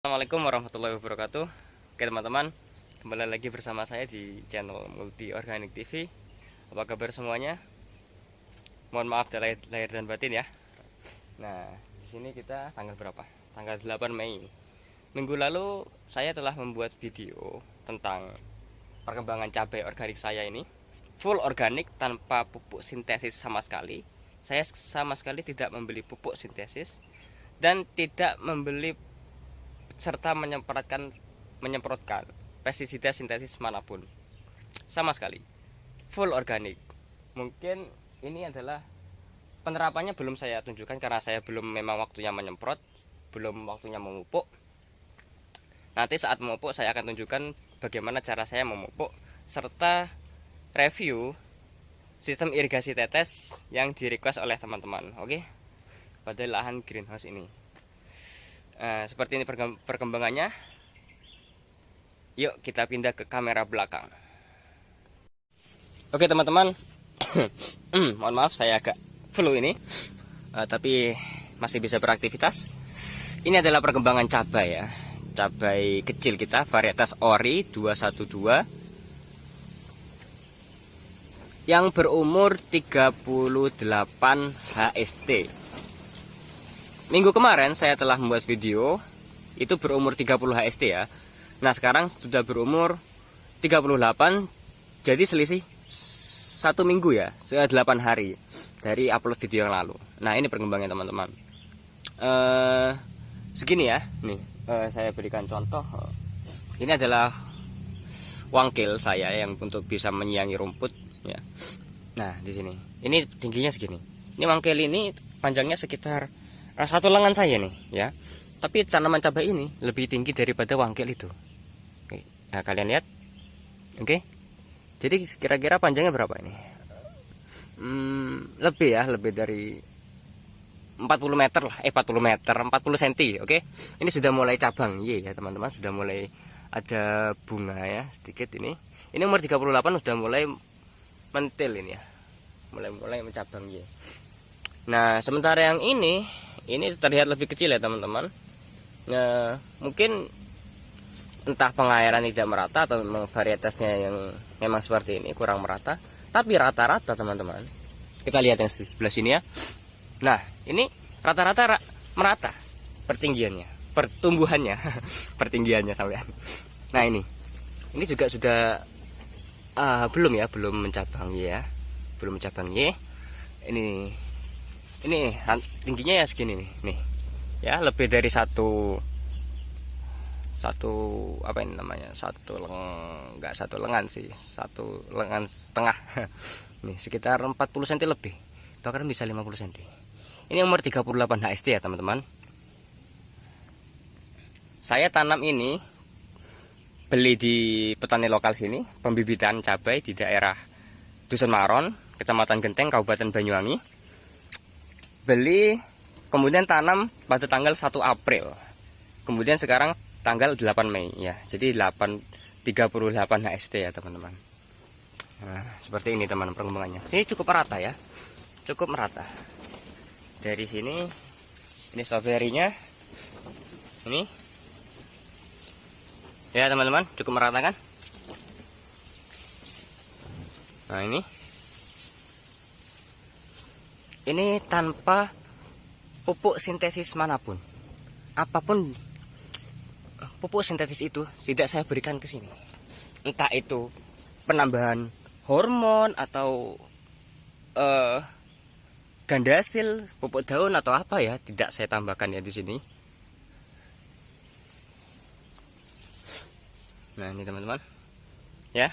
Assalamualaikum warahmatullahi wabarakatuh. Oke teman-teman, kembali lagi bersama saya di channel Multi Organik TV. Apa kabar semuanya? Mohon maaf lahir dan batin ya. Nah, di sini kita tanggal berapa? Tanggal 8 Mei. Minggu lalu saya telah membuat video tentang perkembangan cabai organik saya ini. Full organik tanpa pupuk sintesis sama sekali. Saya sama sekali tidak membeli pupuk sintesis dan tidak membeli serta menyemprotkan pestisida sintetis manapun sama sekali, full organik. Mungkin ini adalah penerapannya belum saya tunjukkan karena saya belum memang waktunya menyemprot, belum waktunya memupuk. Nanti saat memupuk saya akan tunjukkan bagaimana cara saya memupuk serta review sistem irigasi tetes yang di request oleh teman-teman. Oke, pada lahan greenhouse ini. Seperti ini perkembangannya. Yuk kita pindah ke kamera belakang. Oke teman-teman, mohon maaf saya agak flu ini, tapi masih bisa beraktivitas. Ini adalah perkembangan cabai ya, cabai kecil kita varietas Ori 212 yang berumur 38 HST. Minggu kemarin saya telah membuat video itu berumur 30 HST ya. Nah sekarang sudah berumur 38, jadi selisih 1 minggu ya, 8 hari dari upload video yang lalu. Nah ini perkembangannya teman-teman. Segini ya, nih saya berikan contoh. Ini adalah wangkil saya yang untuk bisa menyiangi rumput ya. Nah di sini, ini tingginya segini. Ini wangkil ini panjangnya sekitar 1 lengan saya nih ya. Tapi tanaman cabai ini lebih tinggi daripada wangkil itu. Oke, nah kalian lihat. Oke. Jadi kira-kira panjangnya berapa ini? Lebih ya, lebih dari 40 meter lah, 40 meter, 40 cm. Oke. Ini sudah mulai cabang ya teman-teman, sudah mulai ada bunga ya sedikit ini. Ini umur 38 sudah mulai mentil ini ya. Mulai mencabang ya. Nah, sementara yang ini terlihat lebih kecil ya teman-teman. Nah, mungkin entah pengairan tidak merata atau memang varietasnya yang memang seperti ini kurang merata. Tapi rata-rata teman-teman, kita lihat yang sebelah sini ya. Nah, ini rata-rata merata pertinggiannya, pertumbuhannya, pertinggiannya sampean. Nah ini juga sudah belum mencabang ya, belum mencabang ya. Ini tingginya ya segini nih ya, lebih dari satu apa ini namanya, enggak satu lengan sih, 1,5 lengan nih, sekitar 40 cm lebih, bahkan bisa 50 cm. Ini umur 38 HST ya teman-teman. Saya tanam ini beli di petani lokal sini, pembibitan cabai di daerah Dusun Maron, Kecamatan Genteng, Kabupaten Banyuwangi. Beli, kemudian tanam pada tanggal 1 April. Kemudian sekarang tanggal 8 Mei ya. Jadi 38 HST ya teman-teman. Nah, seperti ini teman perkembangannya. Ini cukup merata ya. Cukup merata. Dari sini ini stroberinya. Ini. Ya teman-teman, cukup merata kan? Nah, ini tanpa pupuk sintesis manapun. Apapun pupuk sintetis itu tidak saya berikan ke sini. Entah itu penambahan hormon atau gandasil, pupuk daun atau apa ya, tidak saya tambahkan ya di sini. Nah, ini teman-teman. Ya.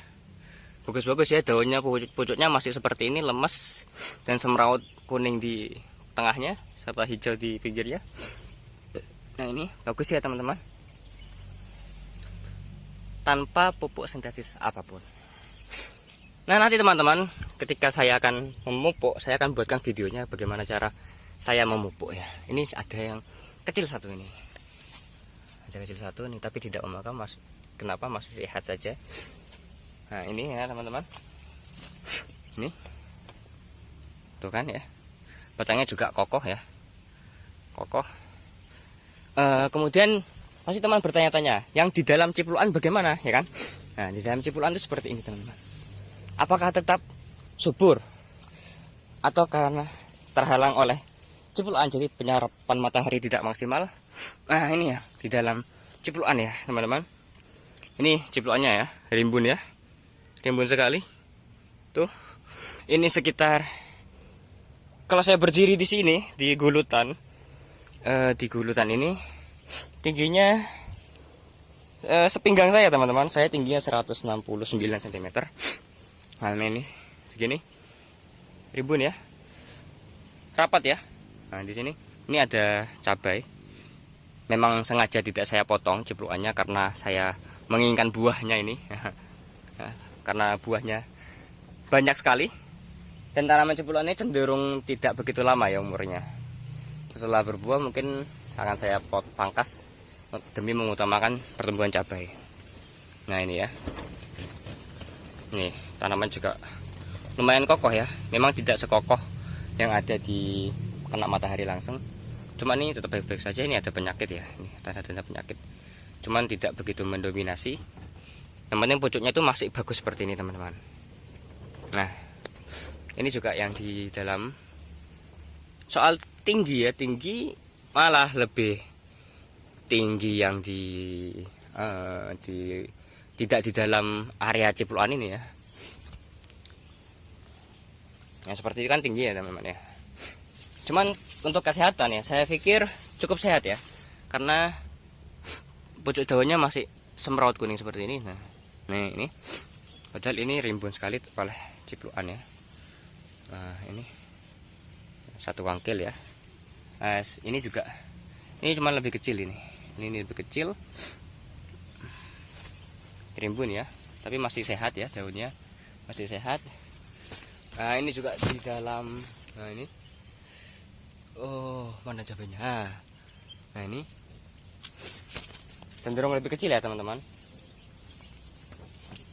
Bagus-bagus ya, daunnya pucuknya masih seperti ini, lemes dan semeraut kuning di tengahnya serta hijau di pinggirnya. Nah, ini bagus ya teman-teman. Tanpa pupuk sintetis apapun. Nah, nanti teman-teman, ketika saya akan memupuk, saya akan buatkan videonya bagaimana cara saya memupuk ya. Ini ada yang kecil satu ini. Ada kecil satu nih, tapi tidak memakan, kenapa masih sehat saja. Nah, ini ya teman-teman. Ini. Tuh kan ya. Batangnya juga kokoh ya. Kokoh. Kemudian Pasti teman bertanya-tanya, yang di dalam cipluan bagaimana, ya kan? Nah, di dalam cipluan itu seperti ini, teman-teman. Apakah tetap subur atau karena terhalang oleh cipluan jadi penyerapan matahari tidak maksimal? Nah, ini ya di dalam cipluan ya, teman-teman. Ini cipluannya ya, rimbun ya. Rimbun sekali. Tuh. Ini sekitar, kalau saya berdiri di sini di gulutan ini tingginya sepinggang saya, teman-teman. Saya tingginya 169 cm. Nah, ini segini. Rimbun ya. Rapat ya. Nah, di sini ini ada cabai. Memang sengaja tidak saya potong cipluannya karena saya menginginkan buahnya ini. Karena buahnya banyak sekali. Dan tanaman cipluan ini cenderung tidak begitu lama ya umurnya. Setelah berbuah mungkin akan saya pangkas demi mengutamakan pertumbuhan cabai. Nah, ini ya. Nih, tanaman juga lumayan kokoh ya. Memang tidak sekokoh yang ada di kena matahari langsung. Cuma ini tetap baik-baik saja. Ini ada penyakit ya. Ini tanda-tanda penyakit. Cuman tidak begitu mendominasi. Yang penting pucuknya itu masih bagus seperti ini, teman-teman. Nah, ini juga yang di dalam. Soal tinggi ya, tinggi malah lebih tinggi yang tidak di dalam area cipluan ini ya. Yang seperti itu kan tinggi ya, teman-teman ya. Cuman untuk kesehatan ya, saya pikir cukup sehat ya. Karena pucuk daunnya masih semraut kuning seperti ini. Nah, ini. Padahal ini rimbun sekali oleh cipluan ya. Nah, ini satu wangkil ya. Nah, ini juga, ini cuma lebih kecil ini lebih kecil, rimbun ya, tapi masih sehat ya, daunnya masih sehat. Nah, ini juga di dalam. Nah, ini, oh, mana cabenya? Nah, ini cenderung lebih kecil ya, teman-teman.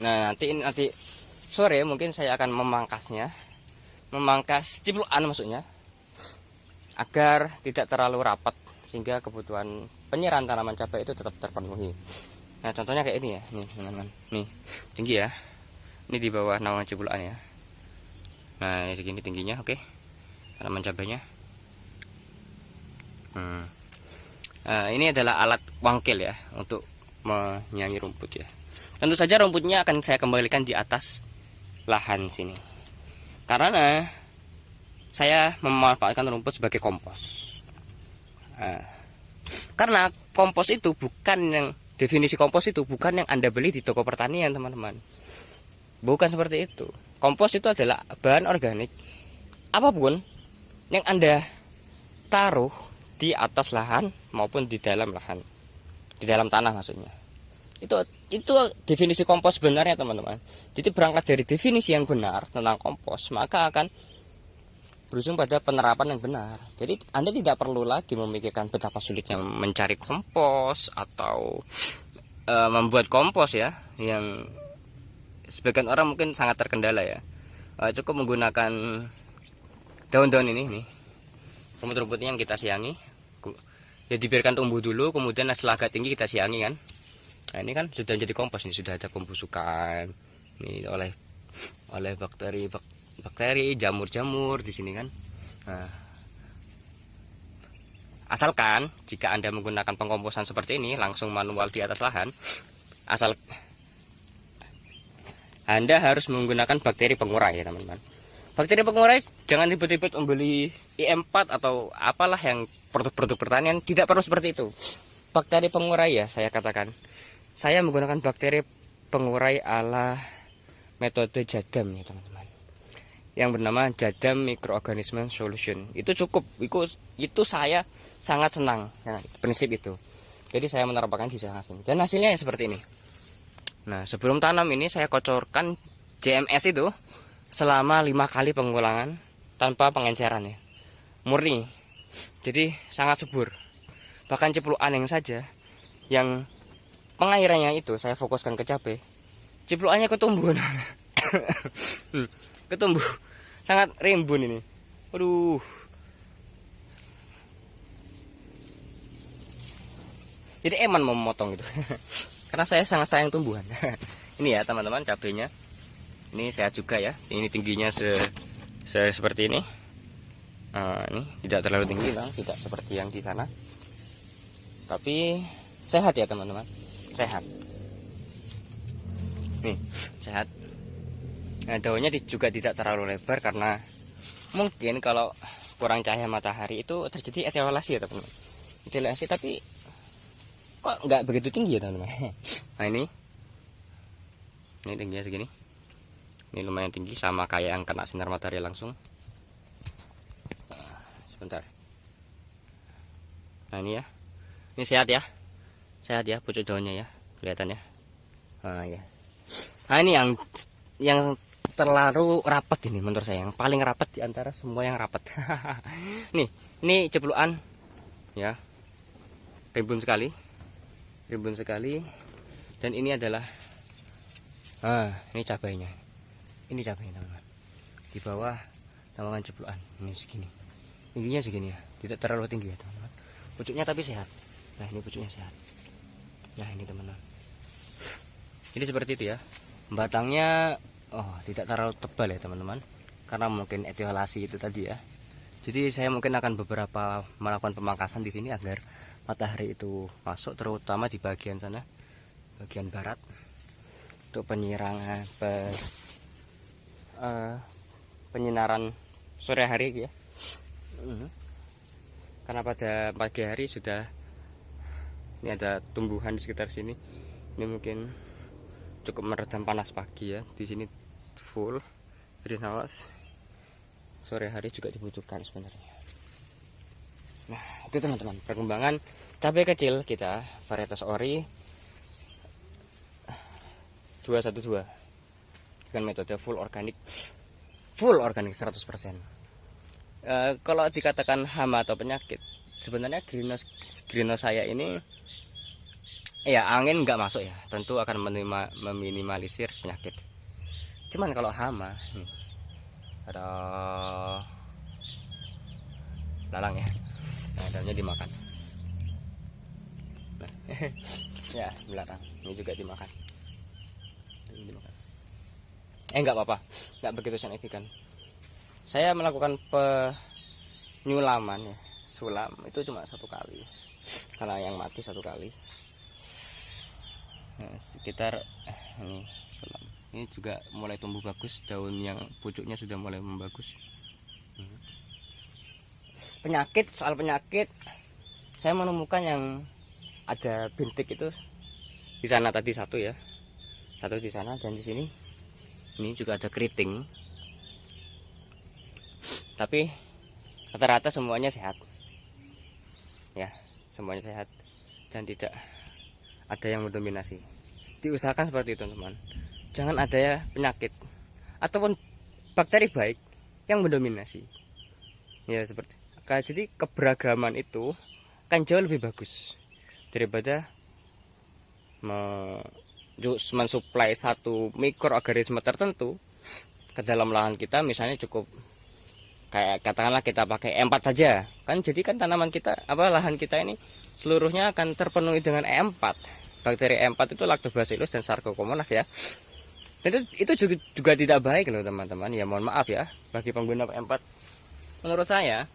Nah, nanti sore mungkin saya akan memangkas cipluan maksudnya, agar tidak terlalu rapat sehingga kebutuhan penyerahan tanaman cabai itu tetap terpenuhi. Nah, contohnya kayak ini ya, nih teman-teman, nih tinggi ya, ini di bawah naungan cipluan ya. Nah, segini tingginya, oke, tanaman cabainya. Nah, ini adalah alat wangkil ya untuk menyayangi rumput ya. Tentu saja rumputnya akan saya kembalikan di atas lahan sini, karena saya memanfaatkan rumput sebagai kompos. Nah, karena kompos itu bukan yang, definisi kompos itu bukan yang Anda beli di toko pertanian, teman-teman. Bukan seperti itu. Kompos itu adalah bahan organik apapun yang Anda taruh di atas lahan maupun di dalam lahan, di dalam tanah maksudnya. Itu definisi kompos sebenarnya, teman-teman. Jadi berangkat dari definisi yang benar tentang kompos, maka akan berujung pada penerapan yang benar. Jadi Anda tidak perlu lagi memikirkan betapa sulitnya mencari kompos atau membuat kompos ya, yang sebagian orang mungkin sangat terkendala ya. Cukup menggunakan daun-daun ini nih, rumput-rumputnya yang kita siangi ya, dibiarkan tumbuh dulu, kemudian setelah agak tinggi kita siangi kan. Nah, ini kan sudah menjadi kompos, ini sudah ada pembusukan ini oleh bakteri, jamur-jamur di sini kan. Nah, asalkan jika Anda menggunakan pengkomposan seperti ini langsung manual di atas lahan, asal Anda harus menggunakan bakteri pengurai ya, teman-teman. Bakteri pengurai jangan ribet-ribet membeli IM4 atau apalah yang produk-produk pertanian, tidak perlu seperti itu. Bakteri pengurai ya, saya katakan, saya menggunakan bakteri pengurai ala metode Jadam ya, teman-teman, yang bernama Jadam Microorganism Solution. Itu cukup, itu saya sangat senang ya, prinsip itu. Jadi saya menerapkan di sana sini dan hasilnya seperti ini. Nah, sebelum tanam ini saya kocorkan JMS itu selama 5 kali pengulangan tanpa pengenceran ya, murni. Jadi sangat subur. Bahkan cipluan yang saja yang pengairannya itu saya fokuskan ke cabai, cipluannya ketumbuh. Ketumbuh sangat rimbun ini. Aduh. Jadi eman mau memotong gitu. Karena saya sangat sayang tumbuhan. Ini ya teman-teman cabenya. Ini sehat juga ya. Ini tingginya seperti ini. Ini tidak terlalu tinggi, tidak seperti yang di sana. Tapi sehat ya teman-teman. Sehat. Nih, sehat. Nah, daunnya juga tidak terlalu lebar karena mungkin kalau kurang cahaya matahari itu terjadi etiolasi ya teman-teman. Etiolasi, tapi kok nggak begitu tinggi ya teman-teman. Nah ini tingginya segini. Ini lumayan tinggi, sama kayak yang kena sinar matahari langsung. Sebentar. Nah ini ya, ini sehat ya pucuk daunnya ya, kelihatan ya. Nah ya. Nah ini yang terlalu rapat ini menurut saya, yang paling rapat di antara semua yang rapat. Nih, ini ceplukan ya, rimbun sekali, dan ini adalah, ini cabainya teman-teman. Di bawah naungan ceplukan ini segini, tingginya segini ya, tidak terlalu tinggi ya teman-teman. Pucuknya tapi sehat. Nah ini pucuknya sehat. Nah ini teman-teman, ini seperti itu ya. Batangnya tidak terlalu tebal ya teman-teman, karena mungkin etiolasi itu tadi ya. Jadi saya mungkin akan melakukan pemangkasan di sini agar matahari itu masuk, terutama di bagian sana, bagian barat, untuk penyinaran sore hari ya. Karena pada pagi hari sudah, ini ada tumbuhan di sekitar sini, ini mungkin cukup meredam panas pagi ya. Di sini full greenhouse, sore hari juga dibutuhkan sebenarnya. Nah itu teman-teman perkembangan cabai kecil kita varietas ori 212 dengan metode full organik 100%. Kalau dikatakan hama atau penyakit, sebenarnya greenhouse saya ini ya angin nggak masuk ya, tentu akan meminimalisir penyakit. Cuman kalau hama, ada lalang ya, nah daunnya dimakan. Nah, ya melarang, ini juga dimakan. Nggak apa-apa, nggak begitu signifikan. Saya melakukan penyulaman ya, sulam itu cuma 1 kali, karena yang mati 1 kali. Nah, sekitar ini sulam. Ini juga mulai tumbuh bagus, daun yang pucuknya sudah mulai membagus. Soal penyakit, saya menemukan yang ada bintik itu di sana tadi satu ya, satu di sana, dan di sini ini juga ada keriting. Tapi rata-rata semuanya sehat ya, semuanya sehat dan tidak ada yang mendominasi. Diusahakan seperti itu teman, jangan ada ya penyakit ataupun bakteri baik yang mendominasi ya. Jadi keberagaman itu kan jauh lebih bagus daripada mensuplai satu mikroorganisme tertentu ke dalam lahan kita. Misalnya cukup kayak katakanlah kita pakai E4 saja kan, jadi kan tanaman kita, lahan kita ini seluruhnya akan terpenuhi dengan E4. Bakteri E4 itu Lactobacillus dan Sarcomonas ya. Dan itu juga tidak baik loh teman-teman. Ya mohon maaf ya bagi pengguna E4. Menurut saya,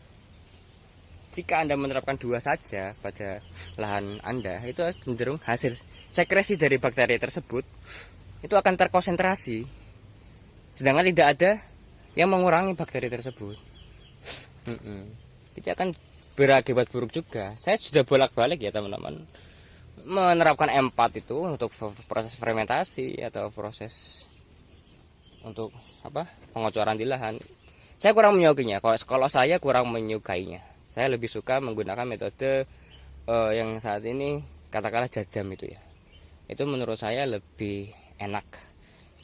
jika Anda menerapkan 2 saja pada lahan Anda, itu cenderung hasil sekresi dari bakteri tersebut itu akan terkonsentrasi, sedangkan tidak ada yang mengurangi bakteri tersebut. Itu akan berakibat buruk juga. Saya sudah bolak-balik ya teman-teman menerapkan E4 itu untuk proses fermentasi atau proses untuk pengocoran di lahan. Saya kurang menyukainya. Kalau saya kurang menyukainya. Saya lebih suka menggunakan metode yang saat ini katakanlah jajam itu ya. Itu menurut saya lebih enak,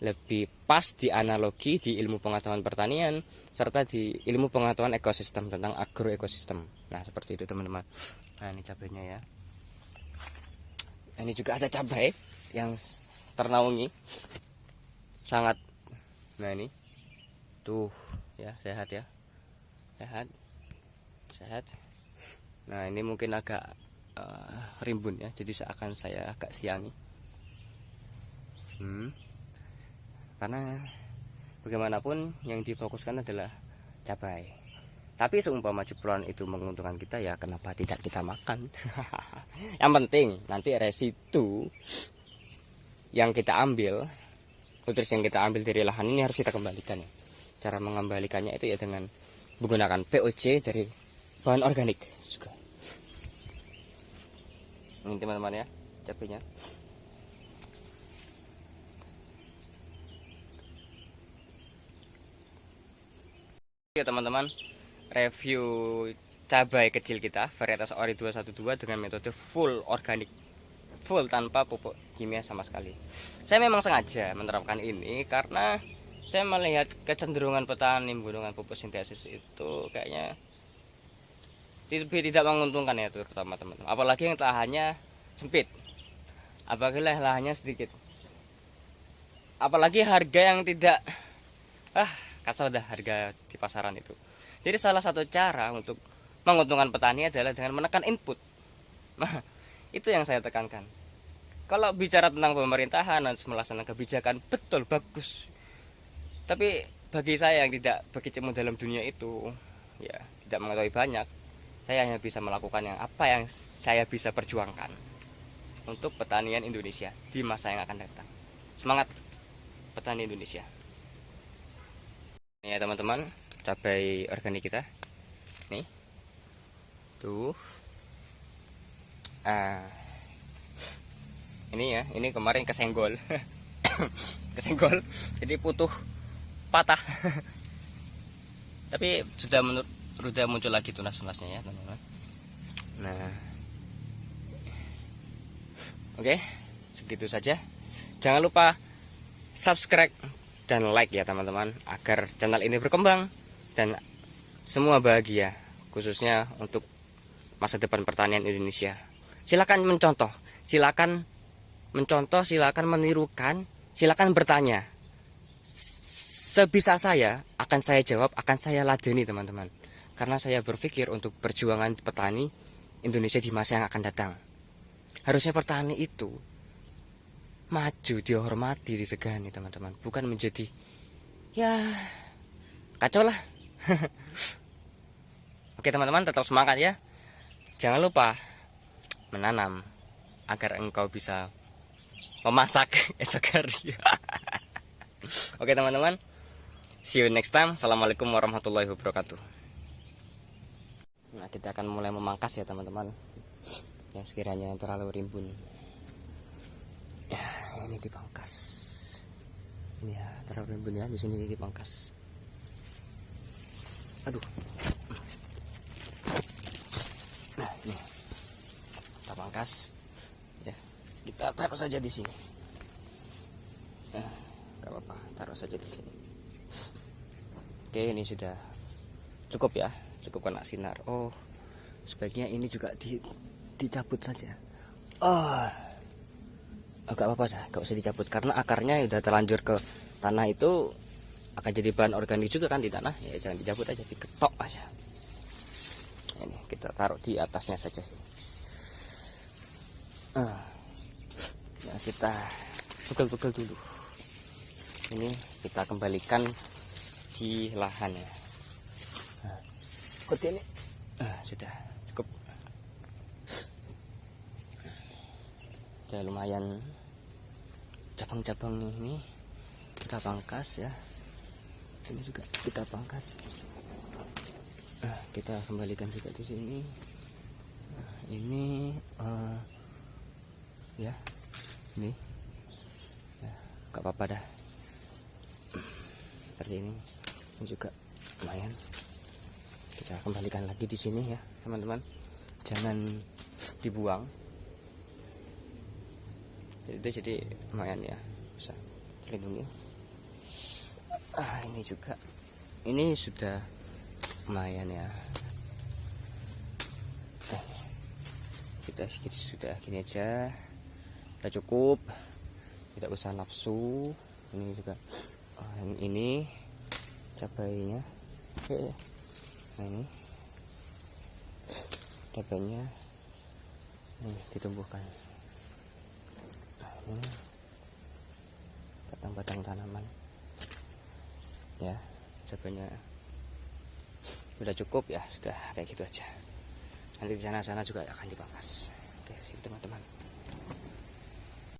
lebih pas di analogi di ilmu pengetahuan pertanian serta di ilmu pengetahuan ekosistem, tentang agroekosistem. Nah seperti itu teman-teman. Nah ini cabainya ya. Ini juga ada cabai yang ternaungi sangat. Nah ini tuh ya, sehat ya, sehat. Nah ini mungkin agak rimbun ya, jadi seakan saya agak siangi. Karena bagaimanapun yang difokuskan adalah cabai. Tapi seumpama jepron itu menguntungkan kita, ya kenapa tidak kita makan? Yang penting nanti residu yang kita ambil, nutrisi yang kita ambil dari lahan ini harus kita kembalikan ya. Cara mengembalikannya itu ya dengan menggunakan POC dari bahan organik juga. Ini teman-teman ya, cabainya. Ya teman-teman, review cabai kecil kita varietas Ori 212 dengan metode full organik, full tanpa pupuk kimia sama sekali. Saya memang sengaja menerapkan ini karena saya melihat kecenderungan petani menggunakan pupuk sintesis itu kayaknya tidak menguntungkan ya, terutama teman-teman. Apalagi yang lahannya sempit, apalagi lahannya sedikit, apalagi harga yang tidak kacau dah harga di pasaran itu. Jadi salah satu cara untuk menguntungkan petani adalah dengan menekan input. Nah, itu yang saya tekankan. Kalau bicara tentang pemerintahan dan melaksanakan kebijakan, betul bagus. Tapi bagi saya yang tidak berkecimpung dalam dunia itu, ya tidak mengetahui banyak, saya hanya bisa melakukan apa yang saya bisa perjuangkan untuk pertanian Indonesia di masa yang akan datang. Semangat petani Indonesia. Ini ya teman-teman, cabai organik kita. Nih. Tuh. Ini ya, ini kemarin kesenggol. Kesenggol. Jadi putuh, patah. Tapi sudah muncul lagi tunas-tunasnya ya, teman-teman. Nah. Oke, segitu saja. Jangan lupa subscribe dan like ya teman-teman, agar channel ini berkembang dan semua bahagia, khususnya untuk masa depan pertanian Indonesia. Silakan mencontoh, silakan menirukan, silakan bertanya. Sebisa saya akan saya jawab, akan saya ladeni teman-teman. Karena saya berpikir untuk perjuangan petani Indonesia di masa yang akan datang. Harusnya petani itu maju, dihormati, disegani teman-teman, bukan menjadi ya kacau lah. Oke teman-teman, tetap semangat ya. Jangan lupa menanam agar engkau bisa memasak esok hari. Oke teman-teman, see you next time. Assalamualaikum warahmatullahi wabarakatuh. Nah, kita akan mulai memangkas ya teman-teman, yang sekiranya terlalu rimbun. Ya, ini dipangkas. Ini ya, terlalu rimbun ya, di sini dipangkas. Aduh. Nah, ini kita pangkas. Ya, kita taruh saja di sini. Nah, enggak apa-apa, taruh saja di sini. Oke, ini sudah cukup ya, cukup kena sinar. Oh, sebaiknya ini juga dicabut saja. Oh. Gak apa-apa, gak usah dicabut karena akarnya udah terlanjur ke tanah, itu akan jadi bahan organik juga kan di tanah. Ya jangan dicabut aja, diketok aja. Ini kita taruh di atasnya saja sih. Nah, kita pegel-pegel dulu. Ini kita kembalikan di lahan ya. Nah, seperti ini. Sudah cukup. Sudah lumayan. Cabang-cabang ini kita pangkas ya. Ini juga kita pangkas. Kita kembalikan juga di sini. Ini ya, ini ya, gak apa-apa dah. Seperti ini juga lumayan. Kita kembalikan lagi di sini ya teman-teman. Jangan dibuang. Itu jadi lumayan ya, bisa terlindungi. Ini juga, ini sudah lumayan ya. Kita sudah gini aja, kita cukup, tidak usah nafsu. Ini juga ini cabainya. Oke, nah ini cabainya Ini ditumbuhkan. Nah, ini batang-batang tanaman ya, cabenya udah cukup ya, sudah kayak gitu aja. Nanti di sana juga akan dipangkas. Oke, sip teman-teman.